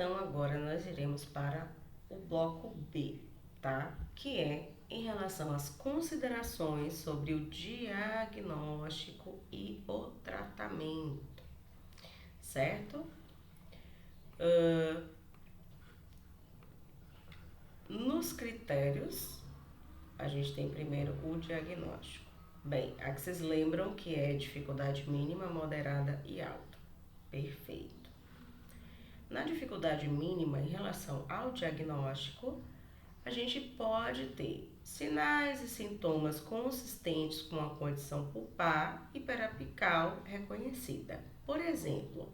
Então, agora nós iremos para o bloco B, tá? Que é em relação às considerações sobre o diagnóstico e o tratamento, certo? Nos critérios, a gente tem primeiro o diagnóstico. Bem, aqui vocês lembram que é dificuldade mínima, moderada e alta. Perfeito. Na dificuldade mínima em relação ao diagnóstico, a gente pode ter sinais e sintomas consistentes com a condição pulpar e periapical reconhecida. Por exemplo,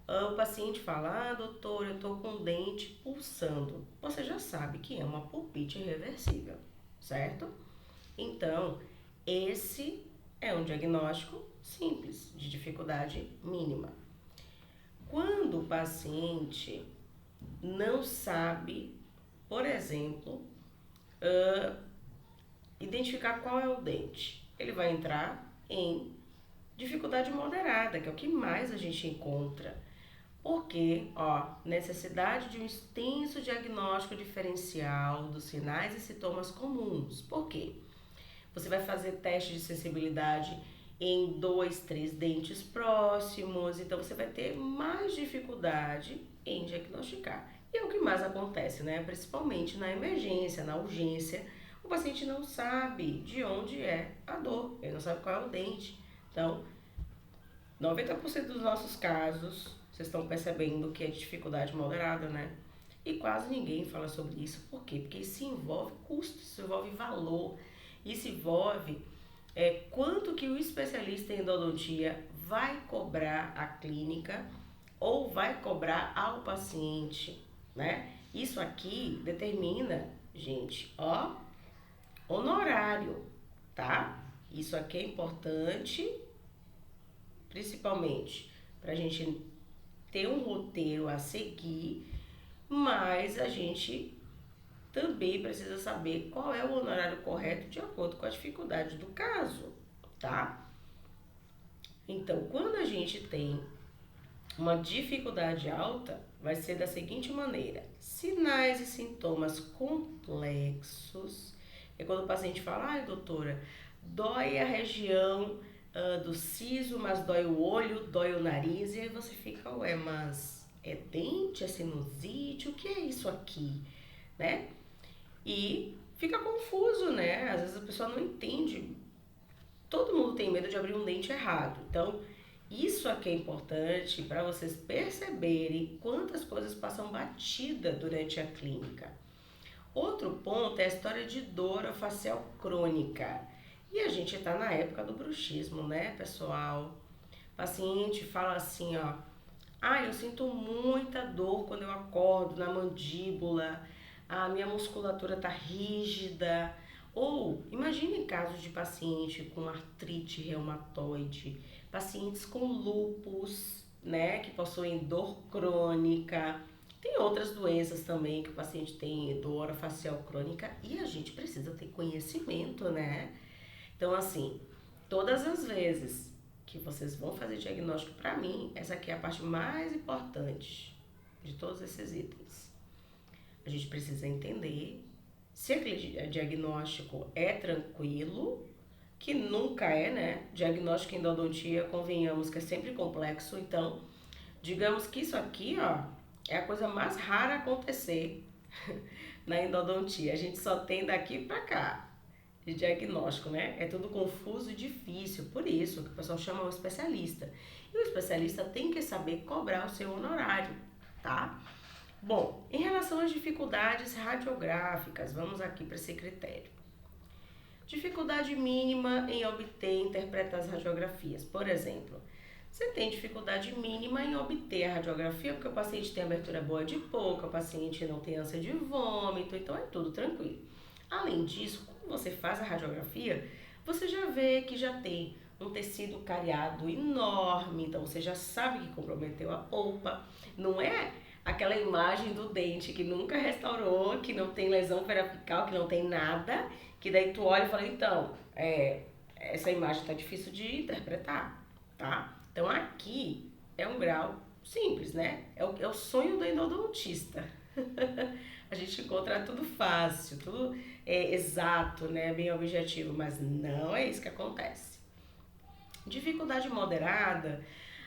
o paciente fala, doutor, eu estou com o dente pulsando. Você já sabe que é uma pulpite irreversível, certo? Então, esse é um diagnóstico simples, de dificuldade mínima. Quando o paciente não sabe, por exemplo, identificar qual é o dente, ele vai entrar em dificuldade moderada, que é o que mais a gente encontra. Porque, necessidade de um extenso diagnóstico diferencial dos sinais e sintomas comuns. Por quê? Você vai fazer teste de sensibilidade em 2, 3 dentes próximos, então você vai ter mais dificuldade em diagnosticar. E é o que mais acontece, né? Principalmente na emergência, na urgência, o paciente não sabe de onde é a dor, ele não sabe qual é o dente. Então, 90% dos nossos casos, vocês estão percebendo que é de dificuldade moderada, né? E quase ninguém fala sobre isso. Por quê? Porque isso envolve custo, isso envolve valor, isso envolve quanto que o especialista em endodontia vai cobrar à clínica ou vai cobrar ao paciente, né? Isso aqui determina, gente, honorário, tá? Isso aqui é importante, principalmente para a gente ter um roteiro a seguir, mas a gente também precisa saber qual é o honorário correto de acordo com a dificuldade do caso, tá? Então, quando a gente tem uma dificuldade alta, vai ser da seguinte maneira: sinais e sintomas complexos. É quando o paciente fala, ai doutora, dói a região do siso, mas dói o olho, dói o nariz, e aí você fica, ué, mas é dente, é sinusite, o que é isso aqui, né? E fica confuso, né? Às vezes a pessoa não entende. Todo mundo tem medo de abrir um dente errado. Então, isso aqui é importante para vocês perceberem quantas coisas passam batida durante a clínica. Outro ponto é a história de dor orofacial crônica. E a gente está na época do bruxismo, né, pessoal? O paciente fala assim, eu sinto muita dor quando eu acordo na mandíbula, a minha musculatura tá rígida. Ou imagine casos de paciente com artrite reumatoide, pacientes com lúpus, né, que possuem dor crônica. Tem outras doenças também que o paciente tem dor orofacial crônica e a gente precisa ter conhecimento, né? Então, assim, todas as vezes que vocês vão fazer diagnóstico, para mim, essa aqui é a parte mais importante de todos esses itens. A gente precisa entender se aquele diagnóstico é tranquilo, que nunca é, né? Diagnóstico em endodontia, convenhamos que é sempre complexo, então, digamos que isso aqui, é a coisa mais rara a acontecer na endodontia. A gente só tem daqui pra cá de diagnóstico, né? É tudo confuso e difícil, por isso que o pessoal chama o especialista. E o especialista tem que saber cobrar o seu honorário, tá? Bom, em relação às dificuldades radiográficas, vamos aqui para esse critério. Dificuldade mínima em obter e interpretar as radiografias. Por exemplo, você tem dificuldade mínima em obter a radiografia porque o paciente tem abertura boa de boca, o paciente não tem ânsia de vômito, então é tudo tranquilo. Além disso, quando você faz a radiografia, você já vê que já tem um tecido cariado enorme, então você já sabe que comprometeu a polpa. Não é aquela imagem do dente que nunca restaurou, que não tem lesão periapical, que não tem nada, que daí tu olha e fala, então, essa imagem tá difícil de interpretar, tá? Então aqui é um grau simples, né? É o sonho do endodontista. A gente encontra tudo fácil, tudo exato, né? Bem objetivo, mas não é isso que acontece. Dificuldade moderada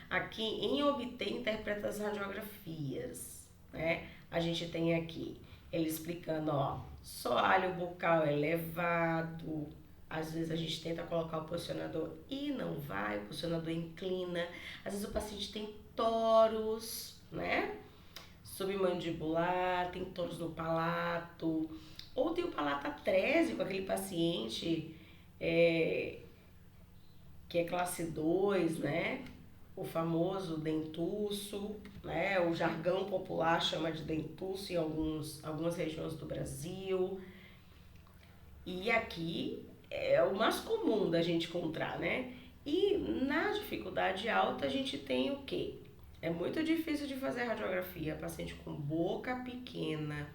aqui em obter e interpretar as radiografias, né? A gente tem aqui ele explicando, ó, soalho bucal elevado, às vezes a gente tenta colocar o posicionador e não vai, o posicionador inclina, às vezes o paciente tem toros, né? Submandibular, tem toros no palato, ou tem o palato atrésico, aquele paciente é, que é classe 2, né? O famoso dentuço, né? O jargão popular chama de dentuço em algumas regiões do Brasil. E aqui é o mais comum da gente encontrar, né? E na dificuldade alta a gente tem o quê? É muito difícil de fazer radiografia, paciente com boca pequena,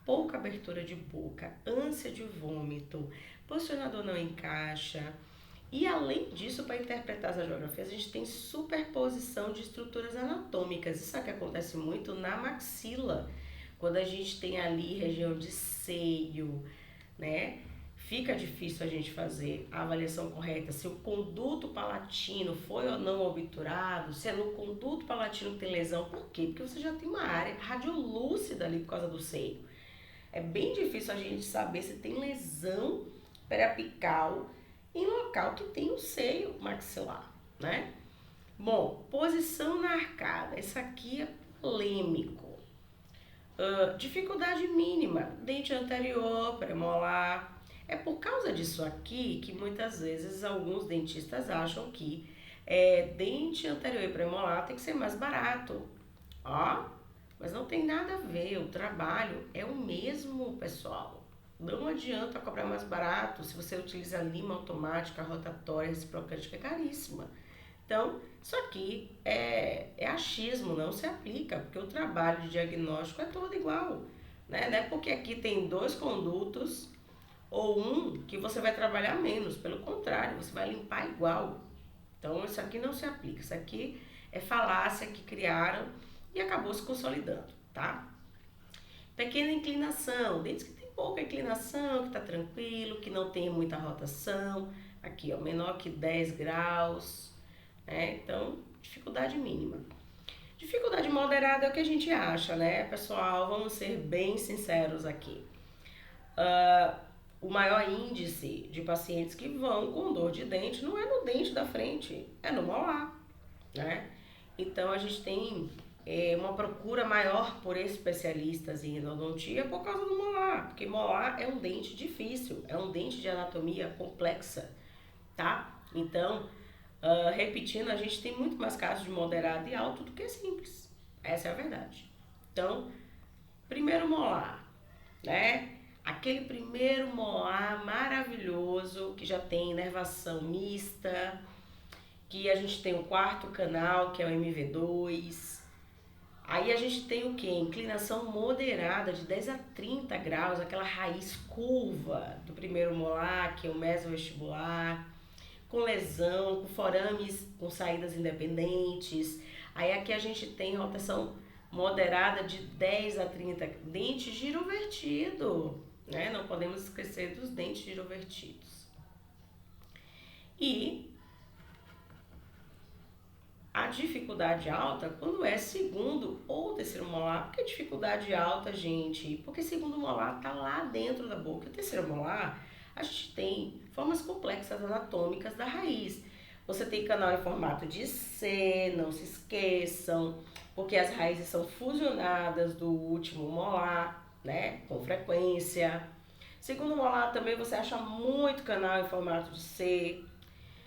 pouca abertura de boca, ânsia de vômito, posicionador não encaixa. E além disso, para interpretar as radiografias, a gente tem superposição de estruturas anatômicas. Isso é que acontece muito na maxila, quando a gente tem ali região de seio, né? Fica difícil a gente fazer a avaliação correta se o conduto palatino foi ou não obturado, se é no conduto palatino que tem lesão. Por quê? Porque você já tem uma área radiolúcida ali por causa do seio. É bem difícil a gente saber se tem lesão periapical em local que tem o seio maxilar, né? Bom, posição na arcada. Isso aqui é polêmico. Dificuldade mínima, dente anterior, premolar. É por causa disso aqui que muitas vezes alguns dentistas acham que dente anterior e premolar tem que ser mais barato. Ó, mas não tem nada a ver, o trabalho é o mesmo, pessoal. Não adianta cobrar mais barato se você utiliza lima automática, rotatória, reciprocante, que é caríssima. Então, isso aqui é achismo, não se aplica, porque o trabalho de diagnóstico é todo igual, né? Não é porque aqui tem 2 condutos ou um que você vai trabalhar menos, pelo contrário, você vai limpar igual. Então, isso aqui não se aplica, isso aqui é falácia que criaram e acabou se consolidando, tá? Pequena inclinação, dentes que tem pouca inclinação, que tá tranquilo, que não tem muita rotação, aqui ó, menor que 10 graus, né? Então, dificuldade mínima. Dificuldade moderada é o que a gente acha, né, pessoal? Vamos ser bem sinceros aqui. O maior índice de pacientes que vão com dor de dente não é no dente da frente, é no molar, né? Então, a gente tem uma procura maior por especialistas em endodontia por causa do molar, porque molar é um dente difícil, é um dente de anatomia complexa, tá? Então, repetindo, a gente tem muito mais casos de moderado e alto do que simples. Essa é a verdade. Então, primeiro molar, né? Aquele primeiro molar maravilhoso que já tem inervação mista, que a gente tem o quarto canal, que é o MV2. Aí a gente tem o que? Inclinação moderada de 10 a 30 graus, aquela raiz curva do primeiro molar, que é o mesovestibular, com lesão, com forames com saídas independentes. Aí aqui a gente tem rotação moderada de 10 a 30, dente girovertido, né? Não podemos esquecer dos dentes girovertidos. E a dificuldade alta quando é segundo ou terceiro molar. Por que dificuldade alta, gente? Porque segundo molar tá lá dentro da boca. E o terceiro molar, a gente tem formas complexas anatômicas da raiz. Você tem canal em formato de C, não se esqueçam, porque as raízes são fusionadas do último molar, né, com frequência. Segundo molar também você acha muito canal em formato de C,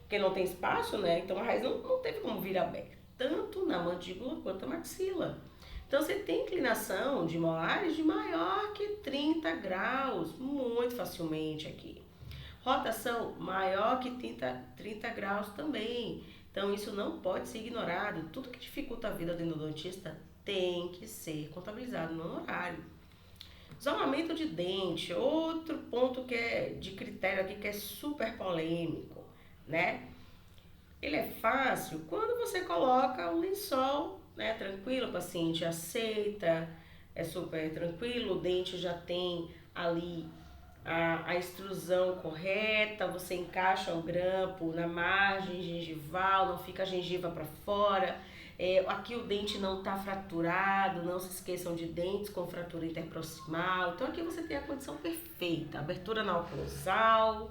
porque não tem espaço, né, então a raiz não teve como vir aberta, tanto na mandíbula quanto na maxila. Então você tem inclinação de molares de maior que 30 graus, muito facilmente aqui. Rotação maior que 30 graus também. Então isso não pode ser ignorado. Tudo que dificulta a vida do endodontista tem que ser contabilizado no honorário. Isolamento de dente, outro ponto que é de critério aqui que é super polêmico, né? Ele é fácil quando você coloca o lençol né, tranquilo, o paciente aceita, é super tranquilo, o dente já tem ali a extrusão correta, você encaixa o grampo na margem gengival, não fica a gengiva para fora. Aqui o dente não está fraturado, não se esqueçam de dentes com fratura interproximal. Então aqui você tem a condição perfeita, abertura na oclusal,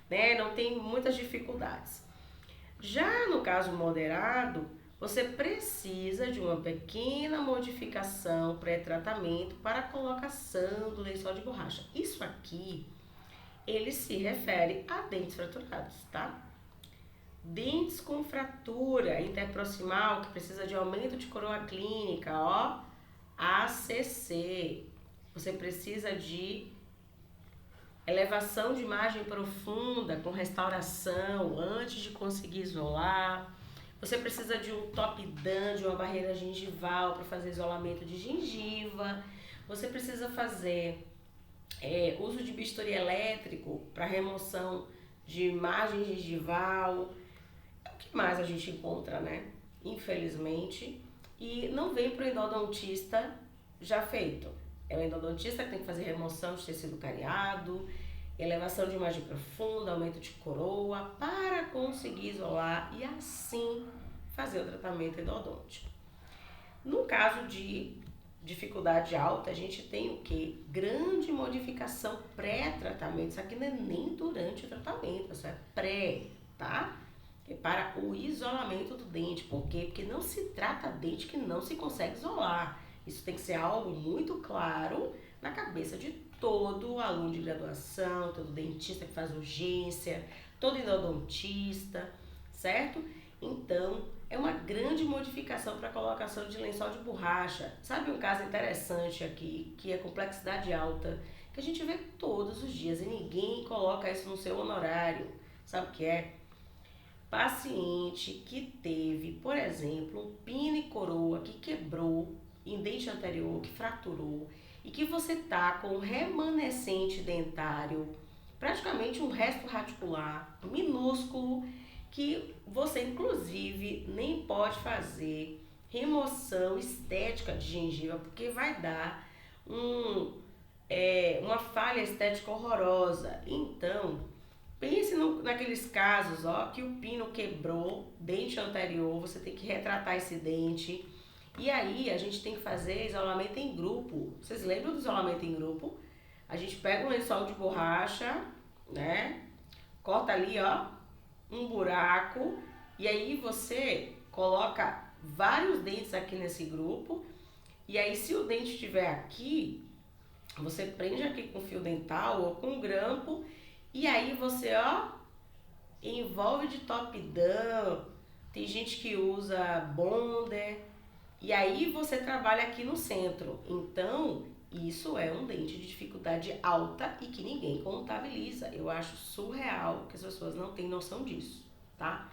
né? Não tem muitas dificuldades. Já no caso moderado, você precisa de uma pequena modificação pré-tratamento para a colocação do lençol de borracha. Isso aqui, ele se refere a dentes fraturados, tá? Dentes com fratura interproximal, que precisa de aumento de coroa clínica, ó, ACC. Você precisa de elevação de margem profunda com restauração antes de conseguir isolar. Você precisa de um top-down, de uma barreira gengival para fazer isolamento de gengiva. Você precisa fazer uso de bisturi elétrico para remoção de margem gengival. O que mais a gente encontra, né? Infelizmente. E não vem para o endodontista já feito. É o endodontista que tem que fazer remoção de tecido cariado, elevação de imagem profunda, aumento de coroa, para conseguir isolar e assim fazer o tratamento endodôntico. No caso de dificuldade alta, a gente tem o que? Grande modificação pré-tratamento. Isso aqui não é nem durante o tratamento, isso é pré, tá? É para o isolamento do dente. Por quê? Porque não se trata dente que não se consegue isolar. Isso tem que ser algo muito claro na cabeça de todo aluno de graduação, todo dentista que faz urgência, todo endodontista, certo? Então, é uma grande modificação para a colocação de lençol de borracha. Sabe um caso interessante aqui, que é complexidade alta, que a gente vê todos os dias e ninguém coloca isso no seu honorário. Sabe o que é? Paciente que teve, por exemplo, um pino e coroa que quebrou em dente anterior, que fraturou, e que você tá com um remanescente dentário, praticamente um resto radicular minúsculo, que você inclusive nem pode fazer remoção estética de gengiva, porque vai dar uma falha estética horrorosa. Então, pense naqueles casos, ó, que o pino quebrou, dente anterior, você tem que retratar esse dente. E aí a gente tem que fazer isolamento em grupo. Vocês lembram do isolamento em grupo? A gente pega um lençol de borracha, né? Corta ali, ó, um buraco. E aí você coloca vários dentes aqui nesse grupo. E aí se o dente estiver aqui, você prende aqui com fio dental ou com grampo. E aí você, ó, envolve de top-down. Tem gente que usa bonder. E aí você trabalha aqui no centro. Então, isso é um dente de dificuldade alta e que ninguém contabiliza. Eu acho surreal que as pessoas não têm noção disso, tá?